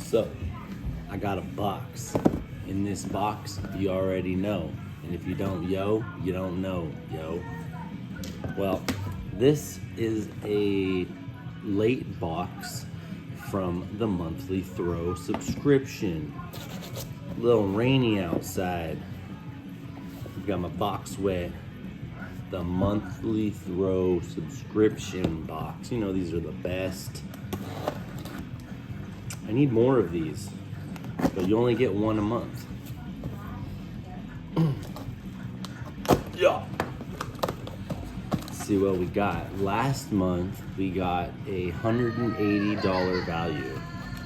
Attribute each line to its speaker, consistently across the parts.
Speaker 1: So, I got a box. In this box, you already know. And if you don't, you don't know, yo. Well, this is a late box from the monthly throw subscription. A little rainy outside. I've got my box wet. The monthly throw subscription box. You know, these are the best. I need more of these, but you only get one a month. Yeah. Let's see what we got. Last month we got a $180 value.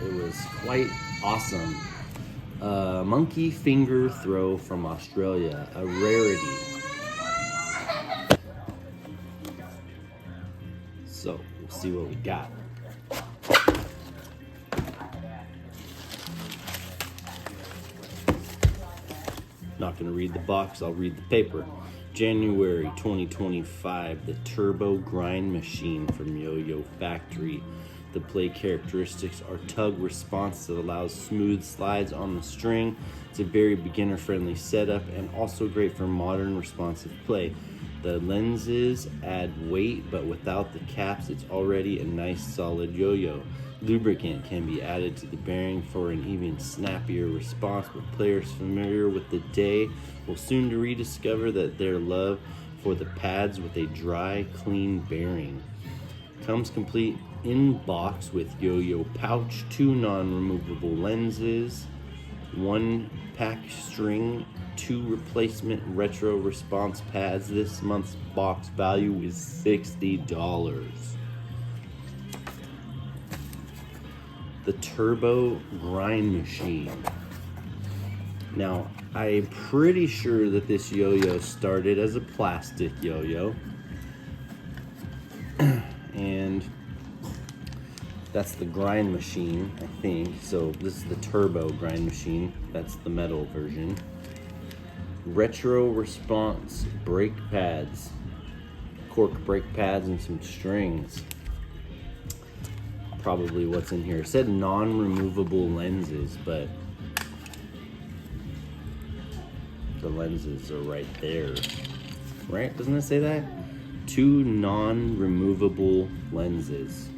Speaker 1: It was quite awesome. Monkey finger throw from Australia, a rarity. So we'll see what we got. Not going to read the box, I'll read the paper. January 2025, the Turbo Grind Machine from Yoyofactory. The play characteristics are tug response that allows smooth slides on the string. It's a very beginner-friendly setup and also great for modern responsive play. The lenses add weight, but without the caps, it's already a nice solid yo-yo. Lubricant can be added to the bearing for an even snappier response, but players familiar with the day will soon to rediscover that their love for the pads with a dry, clean bearing. Comes complete in box with yo-yo pouch, 2 non-removable lenses, 1 pack string, 2 replacement retro response pads. This month's box value is $60. The Turbo Grind Machine. Now, I'm pretty sure that this yo-yo started as a plastic yo-yo. And that's the grind machine, I think. So this is the Turbo Grind Machine. That's the metal version. Retro response brake pads. Cork brake pads and some strings. Probably what's in here. It said non-removable lenses, but the lenses are right there. Right? Doesn't it say that? 2 non-removable lenses.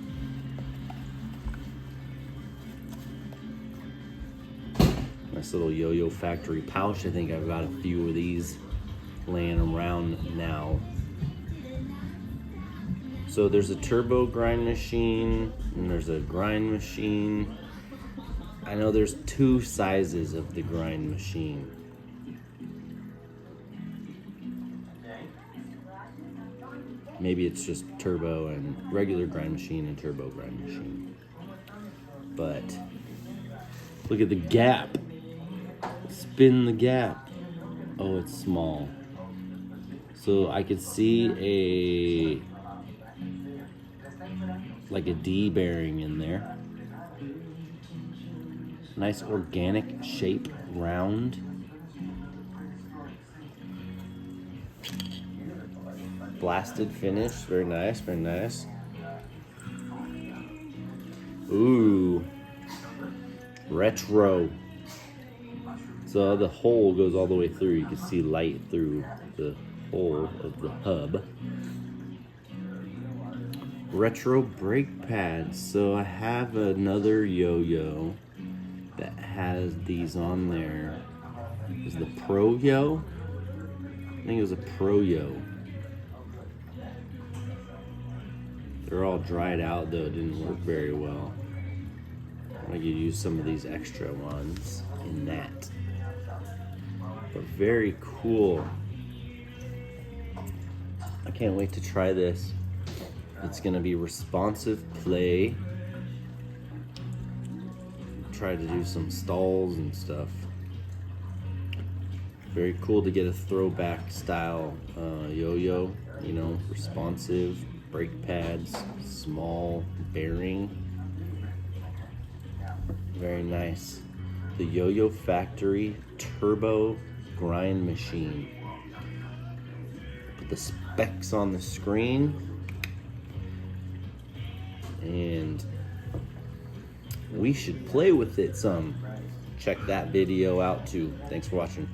Speaker 1: Nice little Yoyofactory pouch. I think I've got a few of these laying around now. So there's a turbo grind machine and there's a grind machine. I know there's 2 sizes of the grind machine. Maybe it's just turbo and regular grind machine and turbo grind machine. But look at the gap. Spin the gap. Oh, it's small. So I could see like a D bearing in there. Nice organic shape, round. Blasted finish, very nice, very nice. Ooh, retro. So the hole goes all the way through. You can see light through the hole of the hub. Retro brake pads. So I have another yo-yo that has these on there. Is the Pro Yo? I think it was a Pro Yo. They're all dried out though, it didn't work very well. I could use some of these extra ones in that. But very cool. I can't wait to try this. It's gonna be responsive play. Try to do some stalls and stuff. Very cool to get a throwback style yo-yo, you know, responsive, brake pads, small bearing. Very nice. The Yoyofactory Turbo Grind Machine. Put the specs on the screen. And We should play with it some. Check that video out too. Thanks for watching.